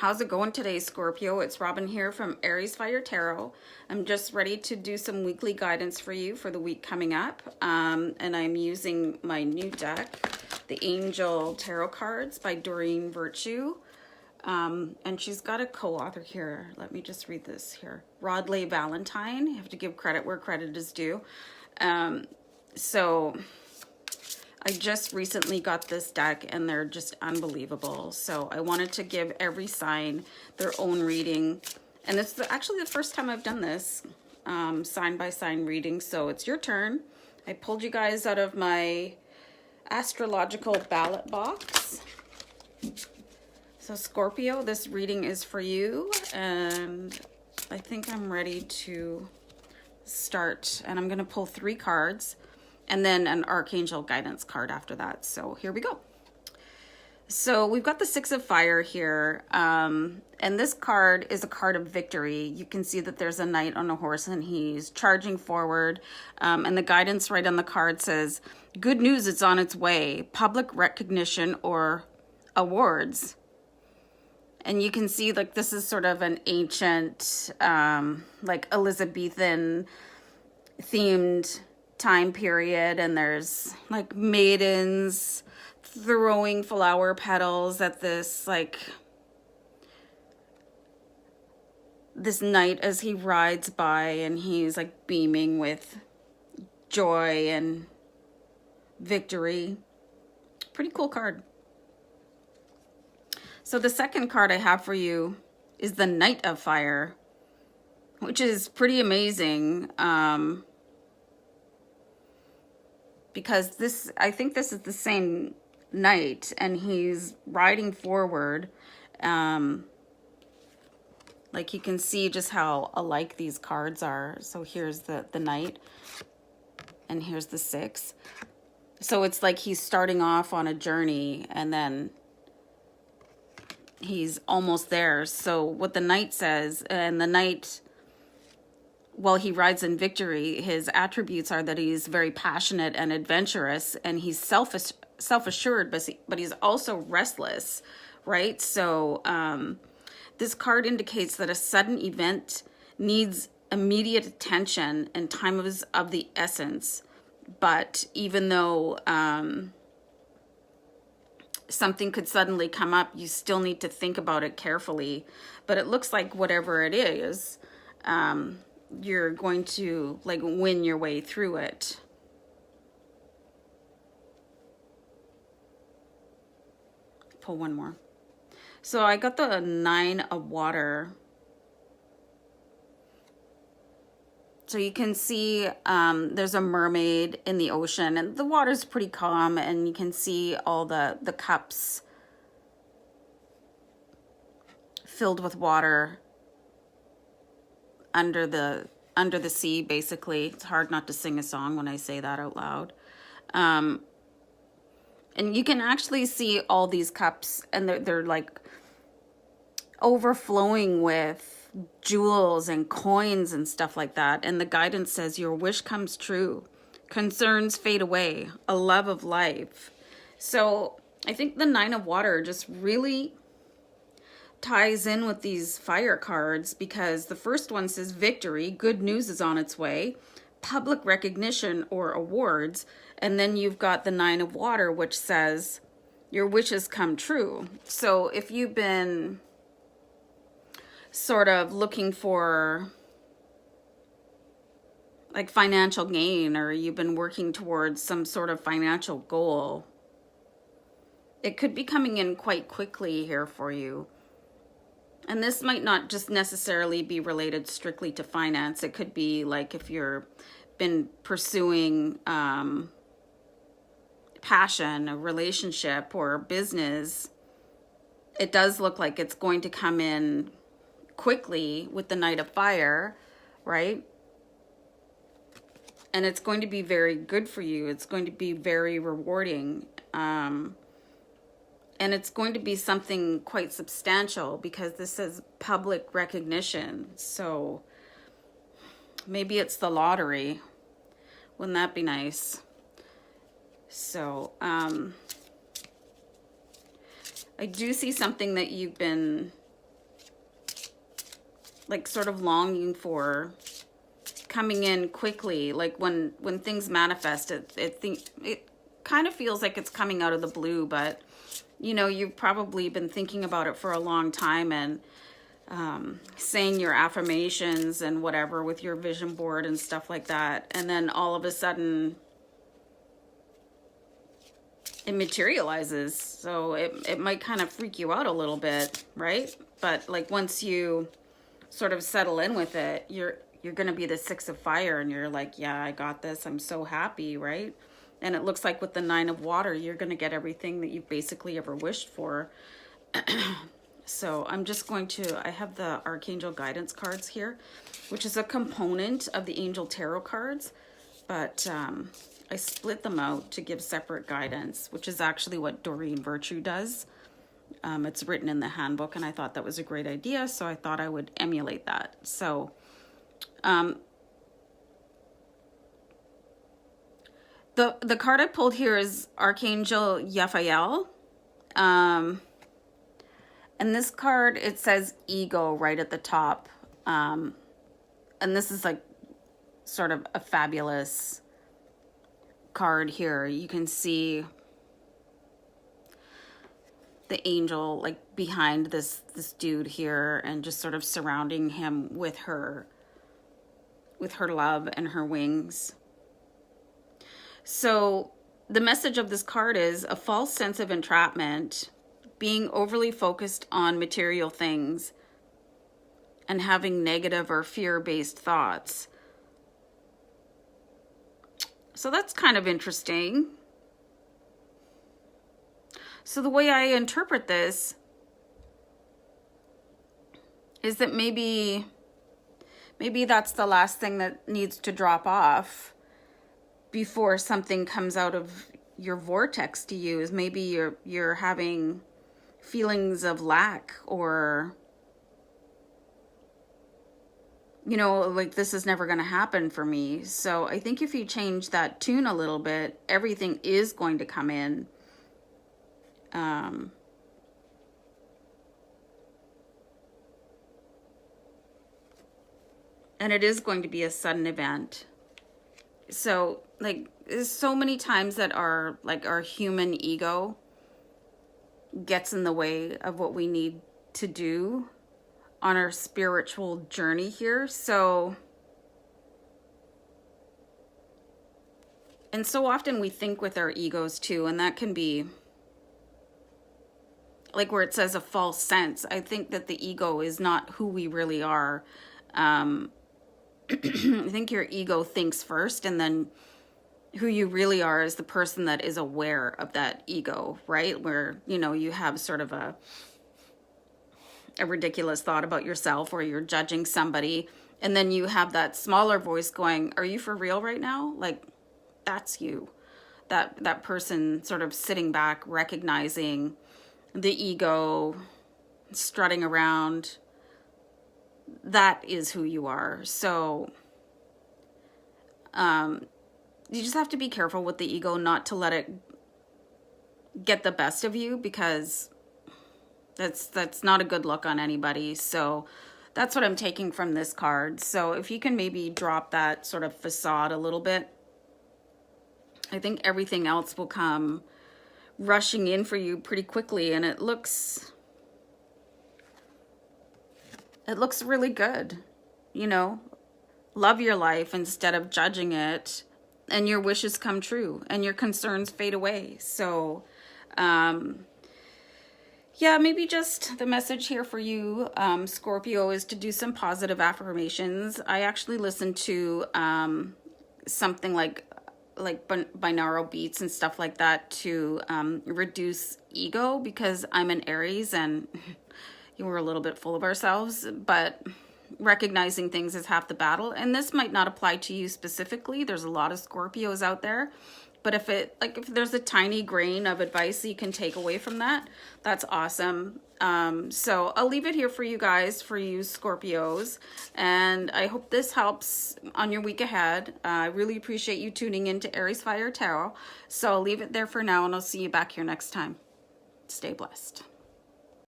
How's it going today, Scorpio? It's Robin here from AriesFireTarot. I'm just ready to do some weekly guidance for you for the week coming up. And I'm using my new deck, the Angel Tarot cards by Doreen Virtue. And she's got a co-author here. Let me just read this here. Rodley Valentine. You have to give credit where credit is due. So I just recently got this deck and they're just unbelievable. So I wanted to give every sign their own reading. And it's actually the first time I've done this sign by sign reading. So it's your turn. I pulled you guys out of my astrological ballot box. So Scorpio, this reading is for you. And I think I'm ready to start. And I'm going to pull 3 cards. And then an Archangel guidance card after that. So here we go. So we've got the 6 of Fire here. And this card is a card of victory. You can see that there's a knight on a horse and he's charging forward. And the guidance right on the card says, good news, it's on its way. Public recognition or awards. And you can see like this is sort of an ancient, like Elizabethan themed time period, and there's like maidens throwing flower petals at this this knight as he rides by, and he's like beaming with joy and victory. Pretty cool card. So the second card I have for you is the Knight of Fire, which is pretty amazing. Because I think this is the same knight, and he's riding forward. Like you can see just how alike these cards are. So here's the knight, and here's the 6. So it's like he's starting off on a journey, and then he's almost there. So what the knight says, and the knight, while he rides in victory, his attributes are that he's very passionate and adventurous, and he's self-assured, but he's also restless, right? So this card indicates that a sudden event needs immediate attention and time is of the essence. But even though something could suddenly come up, you still need to think about it carefully. But it looks like whatever it is, you're going to like win your way through it. Pull one more. So I got the 9 of Water. So you can see there's a mermaid in the ocean, and the water's pretty calm, and you can see all the cups filled with water under the sea, basically. It's hard not to sing a song when I say that out loud. And you can actually see all these cups, and they're like overflowing with jewels and coins and stuff like that. And the guidance says your wish comes true, concerns fade away, a love of life. So I think the 9 of Water just really ties in with these fire cards, because the first one says victory, good news is on its way, public recognition or awards, and then you've got the 9 of Water, which says your wishes come true. So if you've been sort of looking for like financial gain, or you've been working towards some sort of financial goal, it could be coming in quite quickly here for you. And this might not just necessarily be related strictly to finance. It could be like if you're been pursuing passion, a relationship, or business, it does look like it's going to come in quickly with the Knight of Fire, right? And it's going to be very good for you. It's going to be very rewarding. And it's going to be something quite substantial, because this says public recognition. So maybe it's the lottery. Wouldn't that be nice? So I do see something that you've been like sort of longing for, coming in quickly. Like when things manifest, it kind of feels like it's coming out of the blue, but you know, you've probably been thinking about it for a long time, and saying your affirmations and whatever with your vision board and stuff like that, and then all of a sudden it materializes. So it might kind of freak you out a little bit, right? But like once you sort of settle in with it, you're going to be the 6 of fire, and you're like, yeah, I got this. I'm so happy, right? And it looks like with the 9 of water, you're going to get everything that you've basically ever wished for. So I'm just going to, I have the Archangel Guidance cards here, which is a component of the Angel Tarot cards, but I split them out to give separate guidance, which is actually what Doreen Virtue does. It's written in the handbook, and I thought that was a great idea, so I thought I would emulate that. So the card I pulled here is Archangel Raphael. And this card, it says ego right at the top. And this is like sort of a fabulous card here. You can see the angel like behind this dude here, and just sort of surrounding him with her love and her wings. So the message of this card is a false sense of entrapment, being overly focused on material things, and having negative or fear-based thoughts. So that's kind of interesting. So the way I interpret this is that maybe that's the last thing that needs to drop off before something comes out of your vortex to you. Is maybe you're having feelings of lack, or you know, like this is never going to happen for me. So I think if you change that tune a little bit, everything is going to come in. And it is going to be a sudden event. So like there's so many times that our human ego gets in the way of what we need to do on our spiritual journey here. So, and so often we think with our egos too, and that can be like where it says a false sense. I think that the ego is not who we really are. I think your ego thinks first, and then who you really are is the person that is aware of that ego, right? Where, you know, you have sort of a ridiculous thought about yourself, or you're judging somebody, and then you have that smaller voice going, are you for real right now? Like, that's you. That person sort of sitting back, recognizing the ego strutting around. That is who you are. So you just have to be careful with the ego, not to let it get the best of you, because that's not a good look on anybody. So that's what I'm taking from this card. So if you can maybe drop that sort of facade a little bit, I think everything else will come rushing in for you pretty quickly, and it looks really good. You know, love your life instead of judging it, and your wishes come true, and your concerns fade away. So yeah, maybe just the message here for you, Scorpio, is to do some positive affirmations. I actually listened to something like binaural beats and stuff like that to reduce ego, because I'm an Aries and we're a little bit full of ourselves, but recognizing things is half the battle. And this might not apply to you specifically. There's a lot of Scorpios out there, but if there's a tiny grain of advice that you can take away from that, that's awesome. So I'll leave it here for you guys, for you Scorpios, and I hope this helps on your week ahead. I really appreciate you tuning in to AriesFireTarot. So I'll leave it there for now, and I'll see you back here next time. Stay blessed.